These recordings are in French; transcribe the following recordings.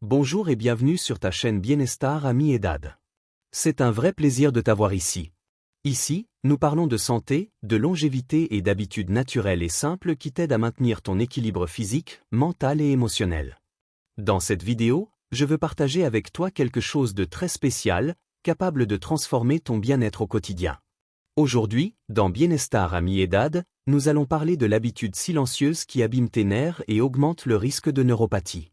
Bonjour et bienvenue sur ta chaîne Bienestar Ami Eddad. C'est un vrai plaisir de t'avoir ici. Ici, nous parlons de santé, de longévité et d'habitudes naturelles et simples qui t'aident à maintenir ton équilibre physique, mental et émotionnel. Dans cette vidéo, je veux partager avec toi quelque chose de très spécial, capable de transformer ton bien-être au quotidien. Aujourd'hui, dans Bienestar Ami Eddad, nous allons parler de l'habitude silencieuse qui abîme tes nerfs et augmente le risque de neuropathie.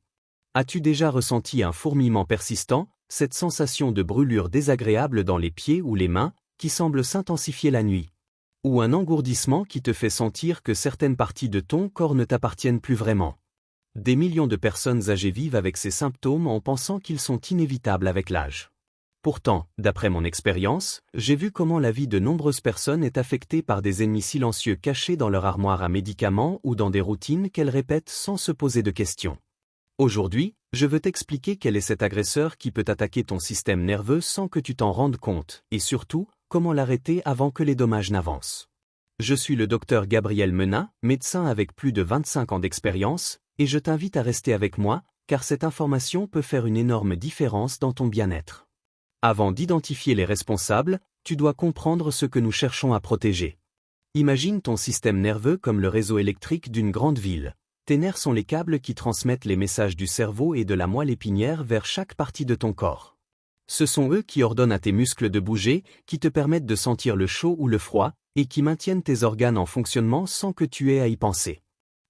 As-tu déjà ressenti un fourmillement persistant, cette sensation de brûlure désagréable dans les pieds ou les mains, qui semble s'intensifier la nuit? Ou un engourdissement qui te fait sentir que certaines parties de ton corps ne t'appartiennent plus vraiment? Des millions de personnes âgées vivent avec ces symptômes en pensant qu'ils sont inévitables avec l'âge. Pourtant, d'après mon expérience, j'ai vu comment la vie de nombreuses personnes est affectée par des ennemis silencieux cachés dans leur armoire à médicaments ou dans des routines qu'elles répètent sans se poser de questions. Aujourd'hui, je veux t'expliquer quel est cet agresseur qui peut attaquer ton système nerveux sans que tu t'en rendes compte, et surtout, comment l'arrêter avant que les dommages n'avancent. Je suis le docteur Gabriel Menat, médecin avec plus de 25 ans d'expérience, et je t'invite à rester avec moi, car cette information peut faire une énorme différence dans ton bien-être. Avant d'identifier les responsables, tu dois comprendre ce que nous cherchons à protéger. Imagine ton système nerveux comme le réseau électrique d'une grande ville. Tes nerfs sont les câbles qui transmettent les messages du cerveau et de la moelle épinière vers chaque partie de ton corps. Ce sont eux qui ordonnent à tes muscles de bouger, qui te permettent de sentir le chaud ou le froid, et qui maintiennent tes organes en fonctionnement sans que tu aies à y penser.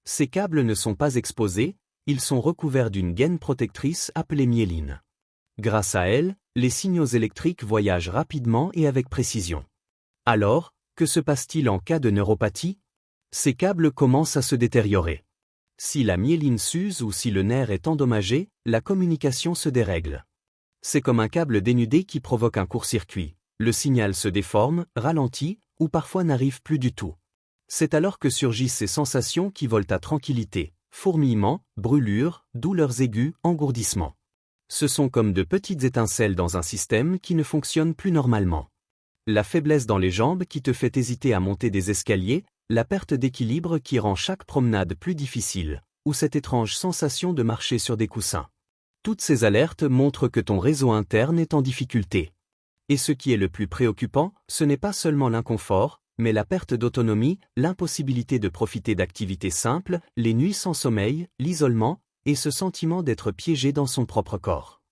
Ces câbles ne sont pas exposés, ils sont recouverts d'une gaine protectrice appelée myéline. Grâce à elle, les signaux électriques voyagent rapidement et avec précision. Alors, que se passe-t-il en cas de neuropathie? Ces câbles commencent à se détériorer. Si la myéline s'use ou si le nerf est endommagé, la communication se dérègle. C'est comme un câble dénudé qui provoque un court-circuit. Le signal se déforme, ralentit, ou parfois n'arrive plus du tout. C'est alors que surgissent ces sensations qui volent ta tranquillité: fourmillements, brûlures, douleurs aiguës, engourdissements. Ce sont comme de petites étincelles dans un système qui ne fonctionne plus normalement. La faiblesse dans les jambes qui te fait hésiter à monter des escaliers, la perte d'équilibre qui rend chaque promenade plus difficile, ou cette étrange sensation de marcher sur des coussins. Toutes ces alertes montrent que ton réseau interne est en difficulté. Et ce qui est le plus préoccupant, ce n'est pas seulement l'inconfort, mais la perte d'autonomie, l'impossibilité de profiter d'activités simples, les nuits sans sommeil, l'isolement, et ce sentiment d'être piégé dans son propre corps.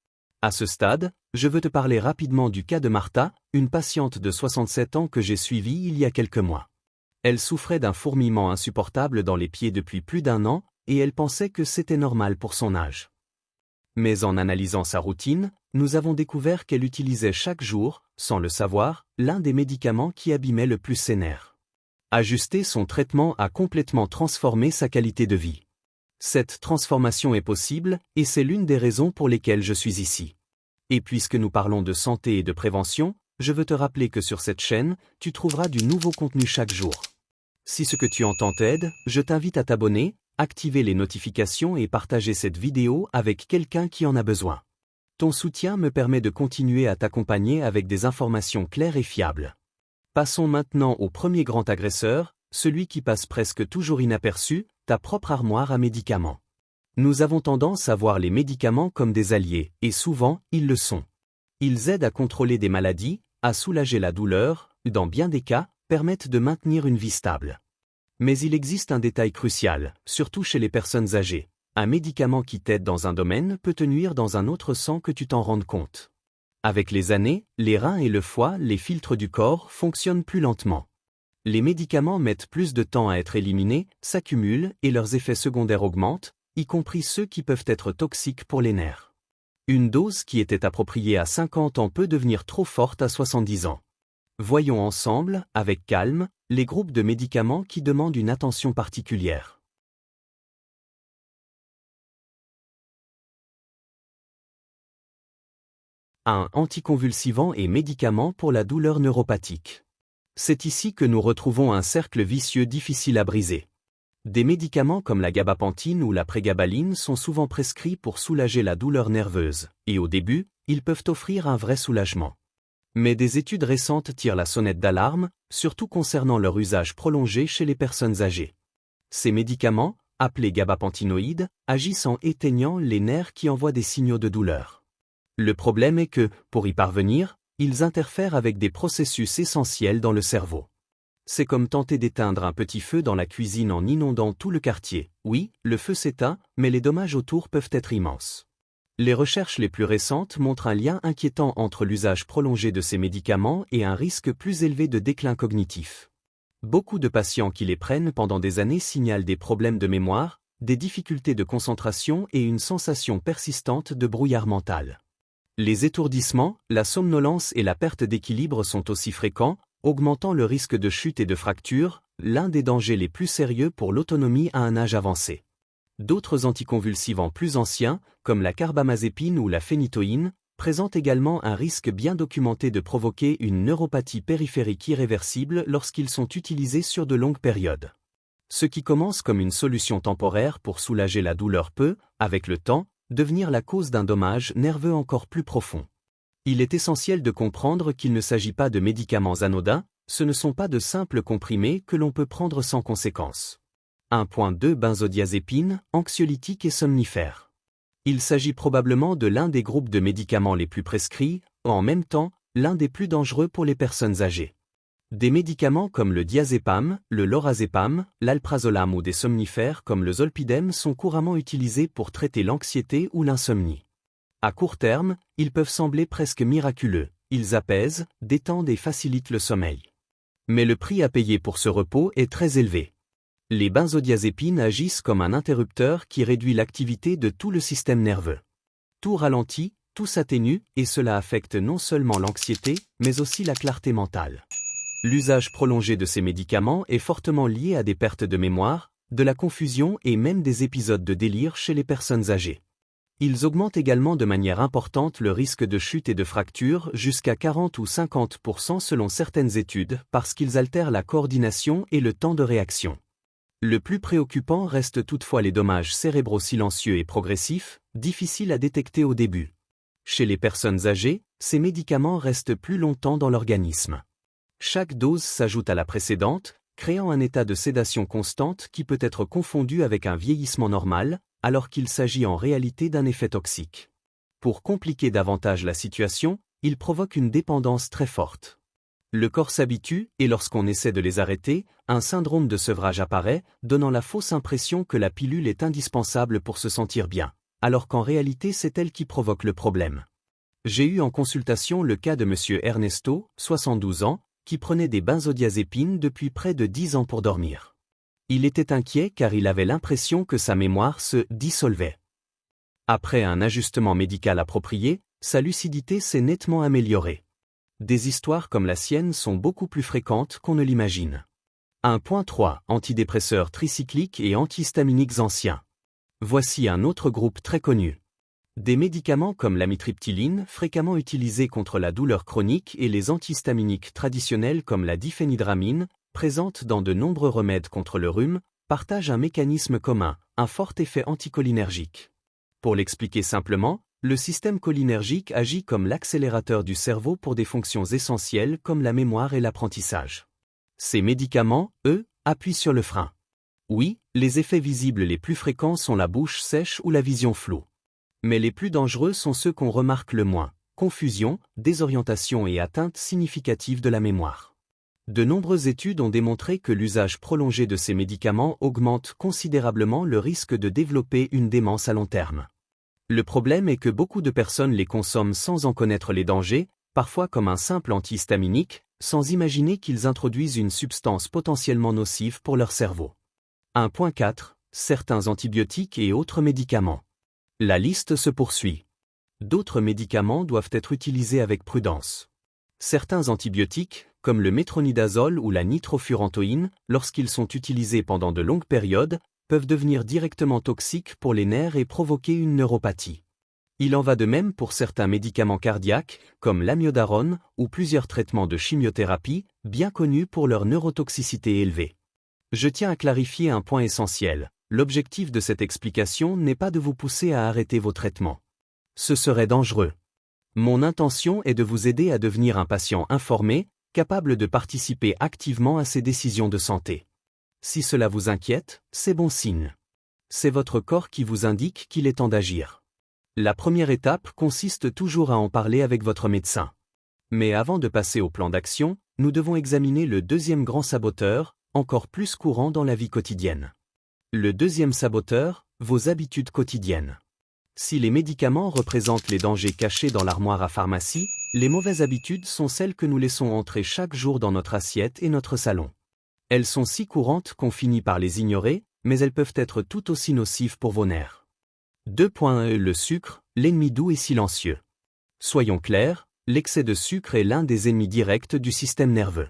À ce stade, je veux te parler rapidement du cas de Martha, une patiente de 67 ans que j'ai suivie il y a quelques mois. Elle souffrait d'un fourmillement insupportable dans les pieds depuis plus d'1 an, et elle pensait que c'était normal pour son âge. Mais en analysant sa routine, nous avons découvert qu'elle utilisait chaque jour, sans le savoir, l'un des médicaments qui abîmait le plus ses nerfs. Ajuster son traitement a complètement transformé sa qualité de vie. Cette transformation est possible, et c'est l'une des raisons pour lesquelles je suis ici. Et puisque nous parlons de santé et de prévention, je veux te rappeler que sur cette chaîne, tu trouveras du nouveau contenu chaque jour. Si ce que tu entends t'aide, je t'invite à t'abonner, activer les notifications et partager cette vidéo avec quelqu'un qui en a besoin. Ton soutien me permet de continuer à t'accompagner avec des informations claires et fiables. Passons maintenant au premier grand agresseur, celui qui passe presque toujours inaperçu, ta propre armoire à médicaments. Nous avons tendance à voir les médicaments comme des alliés, et souvent, ils le sont. Ils aident à contrôler des maladies, à soulager la douleur, dans bien des cas, permettent de maintenir une vie stable. Mais il existe un détail crucial, surtout chez les personnes âgées. Un médicament qui t'aide dans un domaine peut te nuire dans un autre sans que tu t'en rendes compte. Avec les années, les reins et le foie, les filtres du corps, fonctionnent plus lentement. Les médicaments mettent plus de temps à être éliminés, s'accumulent et leurs effets secondaires augmentent, y compris ceux qui peuvent être toxiques pour les nerfs. Une dose qui était appropriée à 50 ans peut devenir trop forte à 70 ans. Voyons ensemble, avec calme, les groupes de médicaments qui demandent une attention particulière. 1. Anticonvulsivants et médicaments pour la douleur neuropathique. C'est ici que nous retrouvons un cercle vicieux difficile à briser. Des médicaments comme la gabapentine ou la prégabaline sont souvent prescrits pour soulager la douleur nerveuse, et au début, ils peuvent offrir un vrai soulagement. Mais des études récentes tirent la sonnette d'alarme, surtout concernant leur usage prolongé chez les personnes âgées. Ces médicaments, appelés gabapentinoïdes, agissent en éteignant les nerfs qui envoient des signaux de douleur. Le problème est que, pour y parvenir, ils interfèrent avec des processus essentiels dans le cerveau. C'est comme tenter d'éteindre un petit feu dans la cuisine en inondant tout le quartier. Oui, le feu s'éteint, mais les dommages autour peuvent être immenses. Les recherches les plus récentes montrent un lien inquiétant entre l'usage prolongé de ces médicaments et un risque plus élevé de déclin cognitif. Beaucoup de patients qui les prennent pendant des années signalent des problèmes de mémoire, des difficultés de concentration et une sensation persistante de brouillard mental. Les étourdissements, la somnolence et la perte d'équilibre sont aussi fréquents, augmentant le risque de chute et de fracture, l'un des dangers les plus sérieux pour l'autonomie à un âge avancé. D'autres anticonvulsivants plus anciens, comme la carbamazépine ou la phénitoïne, présentent également un risque bien documenté de provoquer une neuropathie périphérique irréversible lorsqu'ils sont utilisés sur de longues périodes. Ce qui commence comme une solution temporaire pour soulager la douleur peut, avec le temps, devenir la cause d'un dommage nerveux encore plus profond. Il est essentiel de comprendre qu'il ne s'agit pas de médicaments anodins, ce ne sont pas de simples comprimés que l'on peut prendre sans conséquence. 1.2 Benzodiazépine, anxiolytique et somnifère. Il s'agit probablement de l'un des groupes de médicaments les plus prescrits, en même temps, l'un des plus dangereux pour les personnes âgées. Des médicaments comme le diazépam, le lorazépam, l'alprazolam ou des somnifères comme le zolpidem sont couramment utilisés pour traiter l'anxiété ou l'insomnie. À court terme, ils peuvent sembler presque miraculeux, ils apaisent, détendent et facilitent le sommeil. Mais le prix à payer pour ce repos est très élevé. Les benzodiazépines agissent comme un interrupteur qui réduit l'activité de tout le système nerveux. Tout ralentit, tout s'atténue, et cela affecte non seulement l'anxiété, mais aussi la clarté mentale. L'usage prolongé de ces médicaments est fortement lié à des pertes de mémoire, de la confusion et même des épisodes de délire chez les personnes âgées. Ils augmentent également de manière importante le risque de chute et de fracture jusqu'à 40 ou 50% selon certaines études parce qu'ils altèrent la coordination et le temps de réaction. Le plus préoccupant reste toutefois les dommages cérébraux silencieux et progressifs, difficiles à détecter au début. Chez les personnes âgées, ces médicaments restent plus longtemps dans l'organisme. Chaque dose s'ajoute à la précédente, créant un état de sédation constante qui peut être confondu avec un vieillissement normal, alors qu'il s'agit en réalité d'un effet toxique. Pour compliquer davantage la situation, il provoque une dépendance très forte. Le corps s'habitue, et lorsqu'on essaie de les arrêter, un syndrome de sevrage apparaît, donnant la fausse impression que la pilule est indispensable pour se sentir bien, alors qu'en réalité c'est elle qui provoque le problème. J'ai eu en consultation le cas de M. Ernesto, 72 ans, qui prenait des benzodiazépines depuis près de 10 ans pour dormir. Il était inquiet car il avait l'impression que sa mémoire se dissolvait. Après un ajustement médical approprié, sa lucidité s'est nettement améliorée. Des histoires comme la sienne sont beaucoup plus fréquentes qu'on ne l'imagine. 1.3 Antidépresseurs tricycliques et antihistaminiques anciens. Voici un autre groupe très connu. Des médicaments comme l'amitriptyline, fréquemment utilisés contre la douleur chronique, et les antihistaminiques traditionnels comme la diphénhydramine, présentes dans de nombreux remèdes contre le rhume, partagent un mécanisme commun, un fort effet anticholinergique. Pour l'expliquer simplement, le système cholinergique agit comme l'accélérateur du cerveau pour des fonctions essentielles comme la mémoire et l'apprentissage. Ces médicaments, eux, appuient sur le frein. Oui, les effets visibles les plus fréquents sont la bouche sèche ou la vision floue. Mais les plus dangereux sont ceux qu'on remarque le moins: confusion, désorientation et atteinte significative de la mémoire. De nombreuses études ont démontré que l'usage prolongé de ces médicaments augmente considérablement le risque de développer une démence à long terme. Le problème est que beaucoup de personnes les consomment sans en connaître les dangers, parfois comme un simple antihistaminique, sans imaginer qu'ils introduisent une substance potentiellement nocive pour leur cerveau. 1.4 Certains antibiotiques et autres médicaments. La liste se poursuit. D'autres médicaments doivent être utilisés avec prudence. Certains antibiotiques, comme le métronidazole ou la nitrofurantoïne, lorsqu'ils sont utilisés pendant de longues périodes, peuvent devenir directement toxiques pour les nerfs et provoquer une neuropathie. Il en va de même pour certains médicaments cardiaques, comme l'amiodarone, ou plusieurs traitements de chimiothérapie, bien connus pour leur neurotoxicité élevée. Je tiens à clarifier un point essentiel. L'objectif de cette explication n'est pas de vous pousser à arrêter vos traitements. Ce serait dangereux. Mon intention est de vous aider à devenir un patient informé, capable de participer activement à ces décisions de santé. Si cela vous inquiète, c'est bon signe. C'est votre corps qui vous indique qu'il est temps d'agir. La première étape consiste toujours à en parler avec votre médecin. Mais avant de passer au plan d'action, nous devons examiner le deuxième grand saboteur, encore plus courant dans la vie quotidienne. Le deuxième saboteur, vos habitudes quotidiennes. Si les médicaments représentent les dangers cachés dans l'armoire à pharmacie, les mauvaises habitudes sont celles que nous laissons entrer chaque jour dans notre assiette et notre salon. Elles sont si courantes qu'on finit par les ignorer, mais elles peuvent être tout aussi nocives pour vos nerfs. 2.1 Le sucre, l'ennemi doux et silencieux. Soyons clairs, l'excès de sucre est l'un des ennemis directs du système nerveux.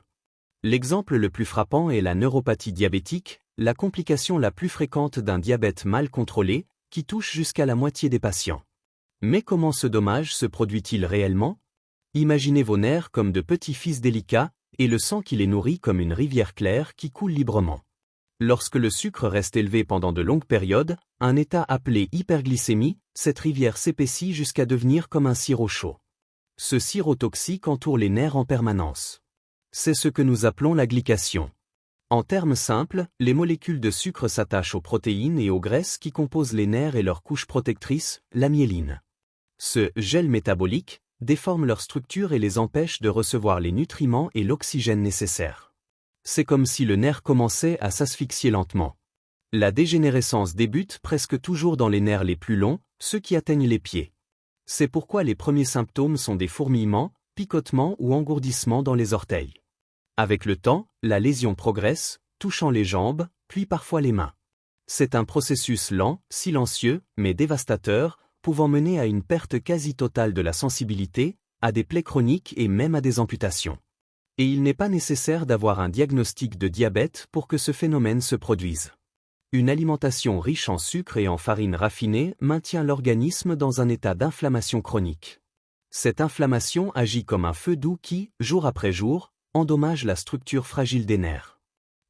L'exemple le plus frappant est la neuropathie diabétique, la complication la plus fréquente d'un diabète mal contrôlé, qui touche jusqu'à la moitié des patients. Mais comment ce dommage se produit-il réellement? Imaginez vos nerfs comme de petits fils délicats, et le sang qui les nourrit comme une rivière claire qui coule librement. Lorsque le sucre reste élevé pendant de longues périodes, un état appelé hyperglycémie, cette rivière s'épaissit jusqu'à devenir comme un sirop chaud. Ce sirop toxique entoure les nerfs en permanence. C'est ce que nous appelons la glycation. En termes simples, les molécules de sucre s'attachent aux protéines et aux graisses qui composent les nerfs et leur couche protectrice, la myéline. Ce gel métabolique déforme leur structure et les empêche de recevoir les nutriments et l'oxygène nécessaires. C'est comme si le nerf commençait à s'asphyxier lentement. La dégénérescence débute presque toujours dans les nerfs les plus longs, ceux qui atteignent les pieds. C'est pourquoi les premiers symptômes sont des fourmillements, picotements ou engourdissements dans les orteils. Avec le temps, la lésion progresse, touchant les jambes, puis parfois les mains. C'est un processus lent, silencieux, mais dévastateur, pouvant mener à une perte quasi totale de la sensibilité, à des plaies chroniques et même à des amputations. Et il n'est pas nécessaire d'avoir un diagnostic de diabète pour que ce phénomène se produise. Une alimentation riche en sucre et en farine raffinée maintient l'organisme dans un état d'inflammation chronique. Cette inflammation agit comme un feu doux qui, jour après jour, endommage la structure fragile des nerfs.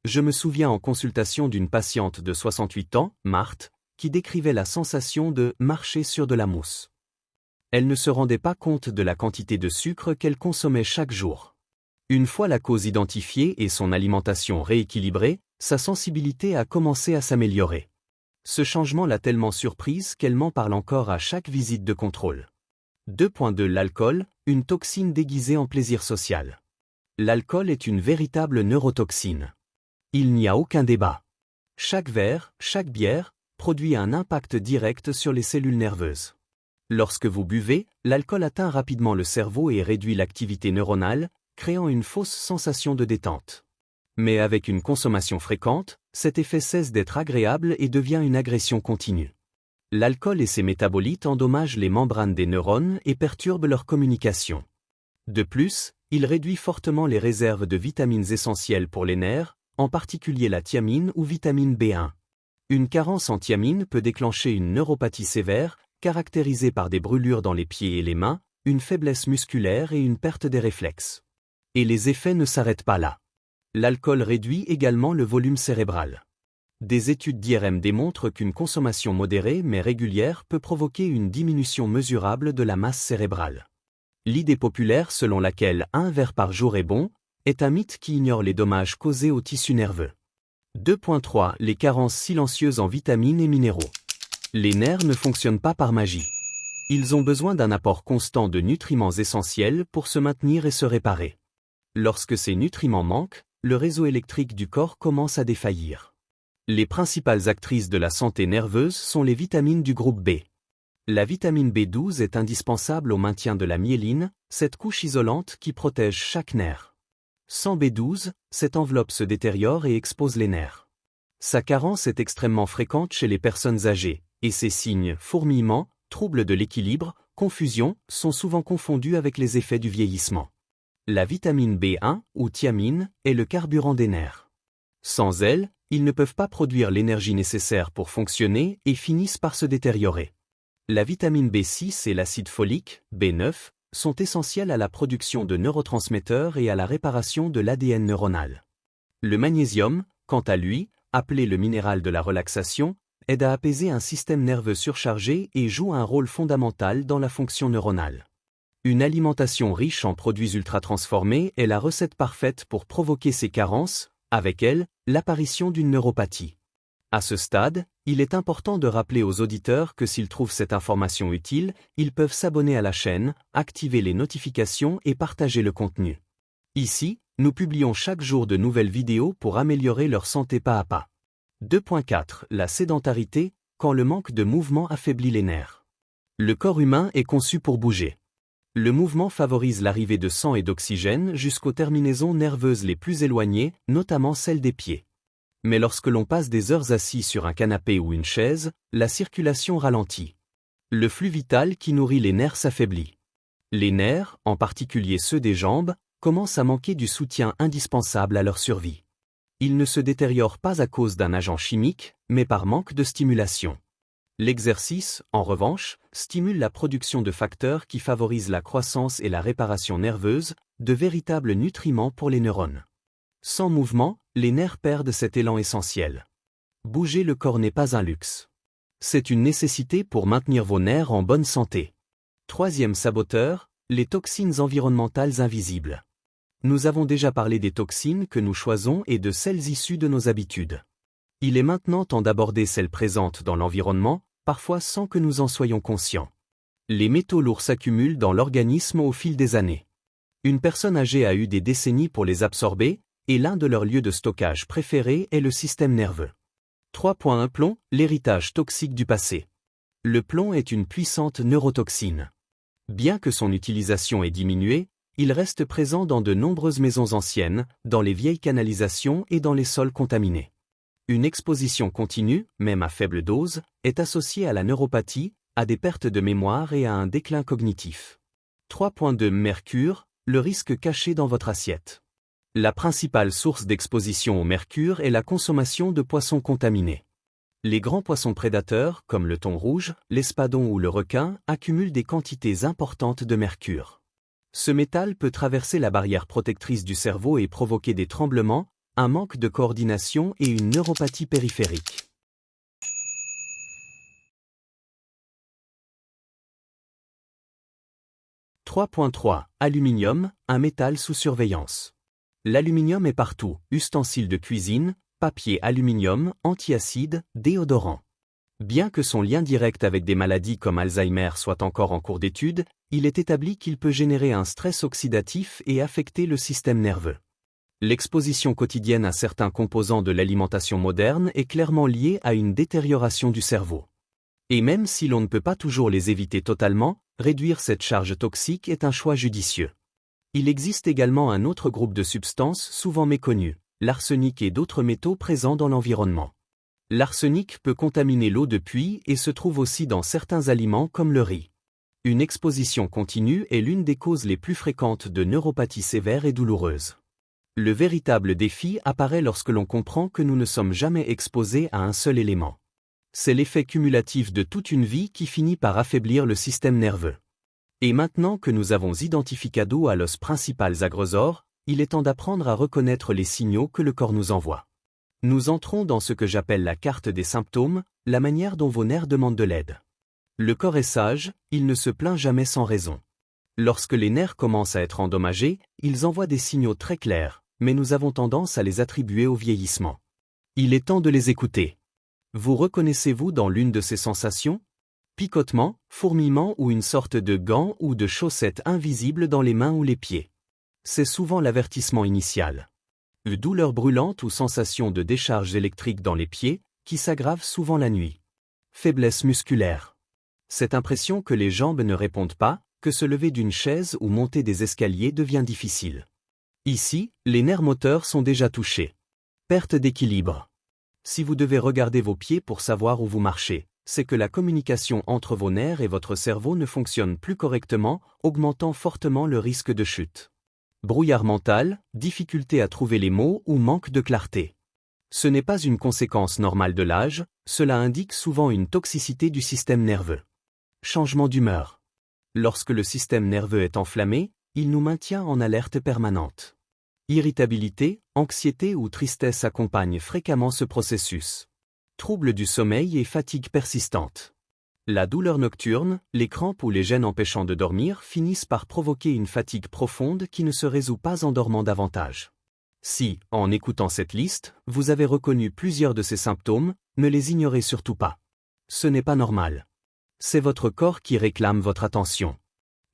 Je me souviens en consultation d'une patiente de 68 ans, Marthe, qui décrivait la sensation de marcher sur de la mousse. Elle ne se rendait pas compte de la quantité de sucre qu'elle consommait chaque jour. Une fois la cause identifiée et son alimentation rééquilibrée, sa sensibilité a commencé à s'améliorer. Ce changement l'a tellement surprise qu'elle m'en parle encore à chaque visite de contrôle. 2.2 L'alcool, une toxine déguisée en plaisir social. L'alcool est une véritable neurotoxine. Il n'y a aucun débat. Chaque verre, chaque bière, produit un impact direct sur les cellules nerveuses. Lorsque vous buvez, l'alcool atteint rapidement le cerveau et réduit l'activité neuronale, créant une fausse sensation de détente. Mais avec une consommation fréquente, cet effet cesse d'être agréable et devient une agression continue. L'alcool et ses métabolites endommagent les membranes des neurones et perturbent leur communication. De plus, il réduit fortement les réserves de vitamines essentielles pour les nerfs, en particulier la thiamine ou vitamine B1. Une carence en thiamine peut déclencher une neuropathie sévère, caractérisée par des brûlures dans les pieds et les mains, une faiblesse musculaire et une perte des réflexes. Et les effets ne s'arrêtent pas là. L'alcool réduit également le volume cérébral. Des études d'IRM démontrent qu'une consommation modérée mais régulière peut provoquer une diminution mesurable de la masse cérébrale. L'idée populaire selon laquelle un verre par jour est bon, est un mythe qui ignore les dommages causés au tissu nerveux. 2.3 Les carences silencieuses en vitamines et minéraux. Les nerfs ne fonctionnent pas par magie. Ils ont besoin d'un apport constant de nutriments essentiels pour se maintenir et se réparer. Lorsque ces nutriments manquent, le réseau électrique du corps commence à défaillir. Les principales actrices de la santé nerveuse sont les vitamines du groupe B. La vitamine B12 est indispensable au maintien de la myéline, cette couche isolante qui protège chaque nerf. Sans B12, cette enveloppe se détériore et expose les nerfs. Sa carence est extrêmement fréquente chez les personnes âgées, et ses signes, fourmillements, troubles de l'équilibre, confusion, sont souvent confondus avec les effets du vieillissement. La vitamine B1, ou thiamine, est le carburant des nerfs. Sans elle, ils ne peuvent pas produire l'énergie nécessaire pour fonctionner et finissent par se détériorer. La vitamine B6 et l'acide folique, B9, sont essentiels à la production de neurotransmetteurs et à la réparation de l'ADN neuronal. Le magnésium, quant à lui, appelé le minéral de la relaxation, aide à apaiser un système nerveux surchargé et joue un rôle fondamental dans la fonction neuronale. Une alimentation riche en produits ultra-transformés est la recette parfaite pour provoquer ces carences, avec elle, l'apparition d'une neuropathie. À ce stade, Il est important de rappeler aux auditeurs que s'ils trouvent cette information utile, ils peuvent s'abonner à la chaîne, activer les notifications et partager le contenu. Ici, nous publions chaque jour de nouvelles vidéos pour améliorer leur santé pas à pas. 2.4 La sédentarité, quand le manque de mouvement affaiblit les nerfs. Le corps humain est conçu pour bouger. Le mouvement favorise l'arrivée de sang et d'oxygène jusqu'aux terminaisons nerveuses les plus éloignées, notamment celles des pieds. Mais lorsque l'on passe des heures assis sur un canapé ou une chaise, la circulation ralentit. Le flux vital qui nourrit les nerfs s'affaiblit. Les nerfs, en particulier ceux des jambes, commencent à manquer du soutien indispensable à leur survie. Ils ne se détériorent pas à cause d'un agent chimique, mais par manque de stimulation. L'exercice, en revanche, stimule la production de facteurs qui favorisent la croissance et la réparation nerveuse, de véritables nutriments pour les neurones. Sans mouvement, les nerfs perdent cet élan essentiel. Bouger le corps n'est pas un luxe. C'est une nécessité pour maintenir vos nerfs en bonne santé. Troisième saboteur, les toxines environnementales invisibles. Nous avons déjà parlé des toxines que nous choisons et de celles issues de nos habitudes. Il est maintenant temps d'aborder celles présentes dans l'environnement, parfois sans que nous en soyons conscients. Les métaux lourds s'accumulent dans l'organisme au fil des années. Une personne âgée a eu des décennies pour les absorber, et l'un de leurs lieux de stockage préférés est le système nerveux. 3.1 Plomb, l'héritage toxique du passé. Le plomb est une puissante neurotoxine. Bien que son utilisation ait diminué, il reste présent dans de nombreuses maisons anciennes, dans les vieilles canalisations et dans les sols contaminés. Une exposition continue, même à faible dose, est associée à la neuropathie, à des pertes de mémoire et à un déclin cognitif. 3.2 Mercure, le risque caché dans votre assiette. La principale source d'exposition au mercure est la consommation de poissons contaminés. Les grands poissons prédateurs, comme le thon rouge, l'espadon ou le requin, accumulent des quantités importantes de mercure. Ce métal peut traverser la barrière protectrice du cerveau et provoquer des tremblements, un manque de coordination et une neuropathie périphérique. « 3.3 Aluminium, un métal sous surveillance. L'aluminium est partout, ustensiles de cuisine, papier aluminium, antiacide, déodorant. Bien que son lien direct avec des maladies comme Alzheimer soit encore en cours d'étude, il est établi qu'il peut générer un stress oxydatif et affecter le système nerveux. L'exposition quotidienne à certains composants de l'alimentation moderne est clairement liée à une détérioration du cerveau. Et même si l'on ne peut pas toujours les éviter totalement, réduire cette charge toxique est un choix judicieux. Il existe également un autre groupe de substances souvent méconnues, l'arsenic et d'autres métaux présents dans l'environnement. L'arsenic peut contaminer l'eau de puits et se trouve aussi dans certains aliments comme le riz. Une exposition continue est l'une des causes les plus fréquentes de neuropathie sévère et douloureuse. Le véritable défi apparaît lorsque l'on comprend que nous ne sommes jamais exposés à un seul élément. C'est l'effet cumulatif de toute une vie qui finit par affaiblir le système nerveux. Et maintenant que nous avons identificado à l'os principal agressors, il est temps d'apprendre à reconnaître les signaux que le corps nous envoie. Nous entrons dans ce que j'appelle la carte des symptômes, la manière dont vos nerfs demandent de l'aide. Le corps est sage, il ne se plaint jamais sans raison. Lorsque les nerfs commencent à être endommagés, ils envoient des signaux très clairs, mais nous avons tendance à les attribuer au vieillissement. Il est temps de les écouter. Vous reconnaissez-vous dans l'une de ces sensations ? Picotement, fourmillement ou une sorte de gants ou de chaussettes invisibles dans les mains ou les pieds. C'est souvent l'avertissement initial. Une douleur brûlante ou sensation de décharge électrique dans les pieds, qui s'aggrave souvent la nuit. Faiblesse musculaire. Cette impression que les jambes ne répondent pas, que se lever d'une chaise ou monter des escaliers devient difficile. Ici, les nerfs moteurs sont déjà touchés. Perte d'équilibre. Si vous devez regarder vos pieds pour savoir où vous marchez, c'est que la communication entre vos nerfs et votre cerveau ne fonctionne plus correctement, augmentant fortement le risque de chute. Brouillard mental, difficulté à trouver les mots ou manque de clarté. Ce n'est pas une conséquence normale de l'âge, cela indique souvent une toxicité du système nerveux. Changement d'humeur. Lorsque le système nerveux est enflammé, il nous maintient en alerte permanente. Irritabilité, anxiété ou tristesse accompagnent fréquemment ce processus. Troubles du sommeil et fatigue persistante. La douleur nocturne, les crampes ou les gênes empêchant de dormir finissent par provoquer une fatigue profonde qui ne se résout pas en dormant davantage. Si, en écoutant cette liste, vous avez reconnu plusieurs de ces symptômes, ne les ignorez surtout pas. Ce n'est pas normal. C'est votre corps qui réclame votre attention.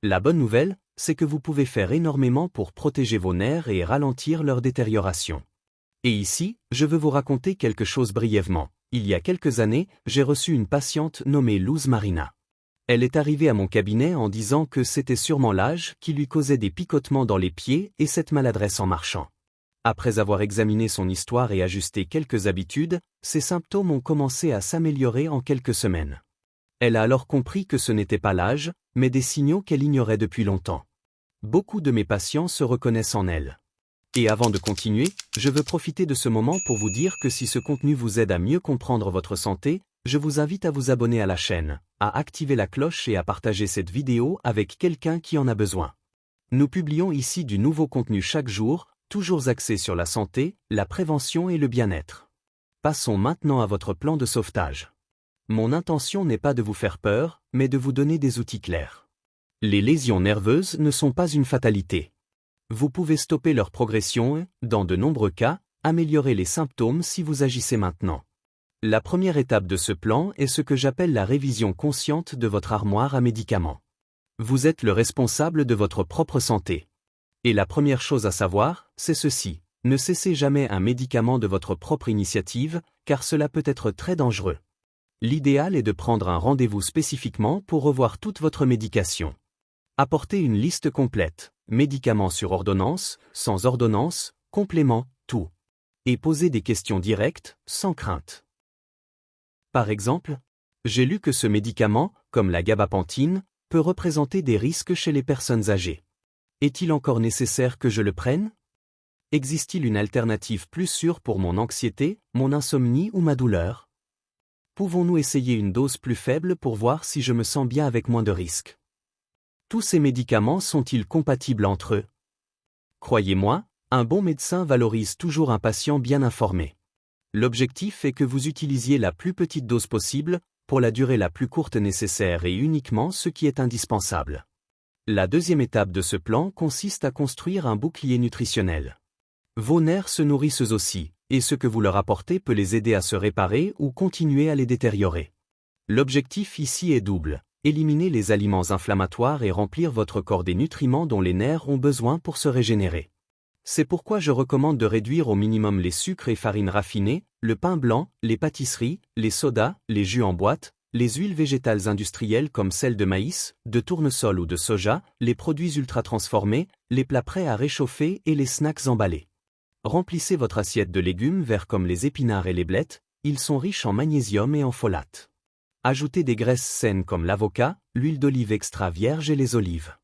La bonne nouvelle, c'est que vous pouvez faire énormément pour protéger vos nerfs et ralentir leur détérioration. Et ici, je veux vous raconter quelque chose brièvement. Il y a quelques années, j'ai reçu une patiente nommée Luz Marina. Elle est arrivée à mon cabinet en disant que c'était sûrement l'âge qui lui causait des picotements dans les pieds et cette maladresse en marchant. Après avoir examiné son histoire et ajusté quelques habitudes, ses symptômes ont commencé à s'améliorer en quelques semaines. Elle a alors compris que ce n'était pas l'âge, mais des signaux qu'elle ignorait depuis longtemps. Beaucoup de mes patients se reconnaissent en elle. Et avant de continuer, je veux profiter de ce moment pour vous dire que si ce contenu vous aide à mieux comprendre votre santé, je vous invite à vous abonner à la chaîne, à activer la cloche et à partager cette vidéo avec quelqu'un qui en a besoin. Nous publions ici du nouveau contenu chaque jour, toujours axé sur la santé, la prévention et le bien-être. Passons maintenant à votre plan de sauvetage. Mon intention n'est pas de vous faire peur, mais de vous donner des outils clairs. Les lésions nerveuses ne sont pas une fatalité. Vous pouvez stopper leur progression et, dans de nombreux cas, améliorer les symptômes si vous agissez maintenant. La première étape de ce plan est ce que j'appelle la révision consciente de votre armoire à médicaments. Vous êtes le responsable de votre propre santé. Et la première chose à savoir, c'est ceci, ne cessez jamais un médicament de votre propre initiative, car cela peut être très dangereux. L'idéal est de prendre un rendez-vous spécifiquement pour revoir toute votre médication. Apportez une liste complète, médicaments sur ordonnance, sans ordonnance, compléments, tout. Et posez des questions directes, sans crainte. Par exemple, j'ai lu que ce médicament, comme la gabapentine, peut représenter des risques chez les personnes âgées. Est-il encore nécessaire que je le prenne? Existe-t-il une alternative plus sûre pour mon anxiété, mon insomnie ou ma douleur? Pouvons-nous essayer une dose plus faible pour voir si je me sens bien avec moins de risques? Tous ces médicaments sont-ils compatibles entre eux? Croyez-moi, un bon médecin valorise toujours un patient bien informé. L'objectif est que vous utilisiez la plus petite dose possible, pour la durée la plus courte nécessaire et uniquement ce qui est indispensable. La deuxième étape de ce plan consiste à construire un bouclier nutritionnel. Vos nerfs se nourrissent eux aussi, et ce que vous leur apportez peut les aider à se réparer ou continuer à les détériorer. L'objectif ici est double, éliminer les aliments inflammatoires et remplir votre corps des nutriments dont les nerfs ont besoin pour se régénérer. C'est pourquoi je recommande de réduire au minimum les sucres et farines raffinées, le pain blanc, les pâtisseries, les sodas, les jus en boîte, les huiles végétales industrielles comme celles de maïs, de tournesol ou de soja, les produits ultra-transformés, les plats prêts à réchauffer et les snacks emballés. Remplissez votre assiette de légumes verts comme les épinards et les blettes, ils sont riches en magnésium et en folate. Ajoutez des graisses saines comme l'avocat, l'huile d'olive extra vierge et les olives.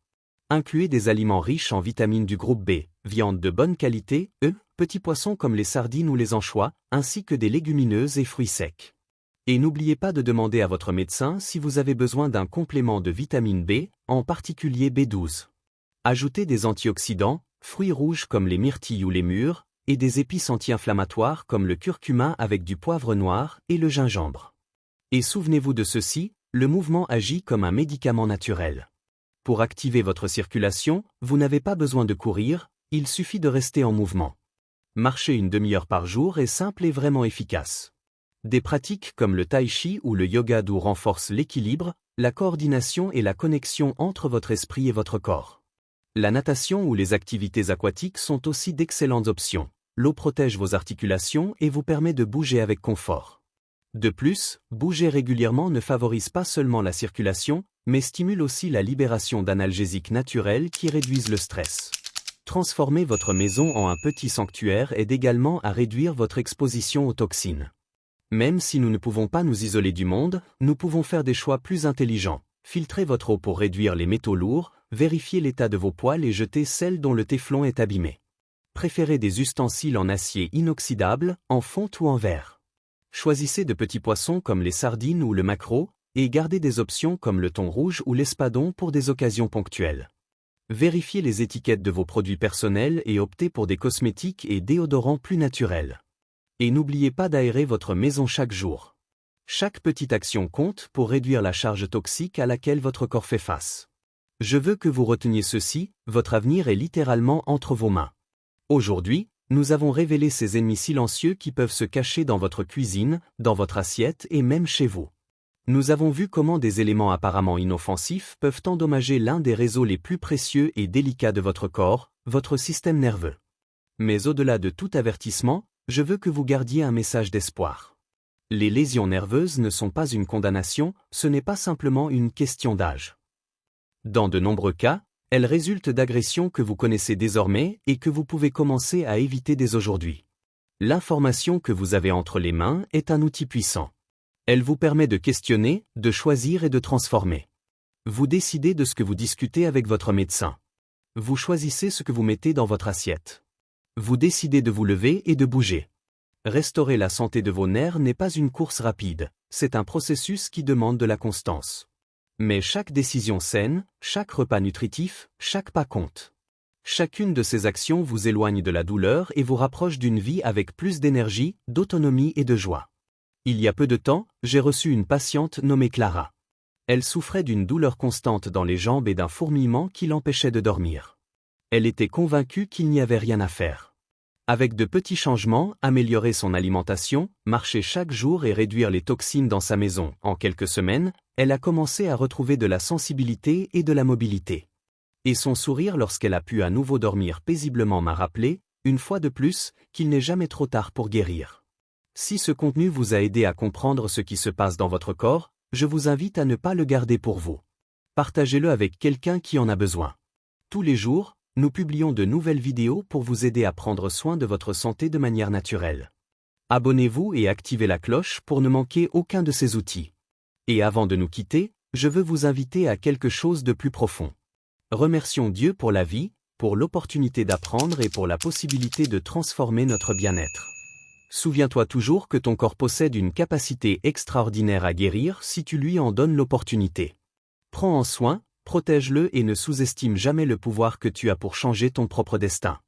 Incluez des aliments riches en vitamines du groupe B, viande de bonne qualité, petits poissons comme les sardines ou les anchois, ainsi que des légumineuses et fruits secs. Et n'oubliez pas de demander à votre médecin si vous avez besoin d'un complément de vitamine B, en particulier B12. Ajoutez des antioxydants, fruits rouges comme les myrtilles ou les mûres, et des épices anti-inflammatoires comme le curcuma avec du poivre noir et le gingembre. Et souvenez-vous de ceci, le mouvement agit comme un médicament naturel. Pour activer votre circulation, vous n'avez pas besoin de courir, il suffit de rester en mouvement. Marcher une demi-heure par jour est simple et vraiment efficace. Des pratiques comme le tai chi ou le yoga doux renforcent l'équilibre, la coordination et la connexion entre votre esprit et votre corps. La natation ou les activités aquatiques sont aussi d'excellentes options. L'eau protège vos articulations et vous permet de bouger avec confort. De plus, bouger régulièrement ne favorise pas seulement la circulation, mais stimule aussi la libération d'analgésiques naturels qui réduisent le stress. Transformer votre maison en un petit sanctuaire aide également à réduire votre exposition aux toxines. Même si nous ne pouvons pas nous isoler du monde, nous pouvons faire des choix plus intelligents. Filtrez votre eau pour réduire les métaux lourds, vérifiez l'état de vos poêles et jetez celles dont le téflon est abîmé. Préférez des ustensiles en acier inoxydable, en fonte ou en verre. Choisissez de petits poissons comme les sardines ou le maquereau, et gardez des options comme le thon rouge ou l'espadon pour des occasions ponctuelles. Vérifiez les étiquettes de vos produits personnels et optez pour des cosmétiques et déodorants plus naturels. Et n'oubliez pas d'aérer votre maison chaque jour. Chaque petite action compte pour réduire la charge toxique à laquelle votre corps fait face. Je veux que vous reteniez ceci, votre avenir est littéralement entre vos mains. Aujourd'hui, nous avons révélé ces ennemis silencieux qui peuvent se cacher dans votre cuisine, dans votre assiette et même chez vous. Nous avons vu comment des éléments apparemment inoffensifs peuvent endommager l'un des réseaux les plus précieux et délicats de votre corps, votre système nerveux. Mais au-delà de tout avertissement, je veux que vous gardiez un message d'espoir. Les lésions nerveuses ne sont pas une condamnation, ce n'est pas simplement une question d'âge. Dans de nombreux cas, elles résultent d'agressions que vous connaissez désormais et que vous pouvez commencer à éviter dès aujourd'hui. L'information que vous avez entre les mains est un outil puissant. Elle vous permet de questionner, de choisir et de transformer. Vous décidez de ce que vous discutez avec votre médecin. Vous choisissez ce que vous mettez dans votre assiette. Vous décidez de vous lever et de bouger. Restaurer la santé de vos nerfs n'est pas une course rapide, c'est un processus qui demande de la constance. Mais chaque décision saine, chaque repas nutritif, chaque pas compte. Chacune de ces actions vous éloigne de la douleur et vous rapproche d'une vie avec plus d'énergie, d'autonomie et de joie. Il y a peu de temps, j'ai reçu une patiente nommée Clara. Elle souffrait d'une douleur constante dans les jambes et d'un fourmillement qui l'empêchait de dormir. Elle était convaincue qu'il n'y avait rien à faire. Avec de petits changements, améliorer son alimentation, marcher chaque jour et réduire les toxines dans sa maison, en quelques semaines, elle a commencé à retrouver de la sensibilité et de la mobilité. Et son sourire lorsqu'elle a pu à nouveau dormir paisiblement m'a rappelé, une fois de plus, qu'il n'est jamais trop tard pour guérir. Si ce contenu vous a aidé à comprendre ce qui se passe dans votre corps, je vous invite à ne pas le garder pour vous. Partagez-le avec quelqu'un qui en a besoin. Tous les jours, nous publions de nouvelles vidéos pour vous aider à prendre soin de votre santé de manière naturelle. Abonnez-vous et activez la cloche pour ne manquer aucun de ces outils. Et avant de nous quitter, je veux vous inviter à quelque chose de plus profond. Remercions Dieu pour la vie, pour l'opportunité d'apprendre et pour la possibilité de transformer notre bien-être. Souviens-toi toujours que ton corps possède une capacité extraordinaire à guérir si tu lui en donnes l'opportunité. Prends en soin, protège-le et ne sous-estime jamais le pouvoir que tu as pour changer ton propre destin.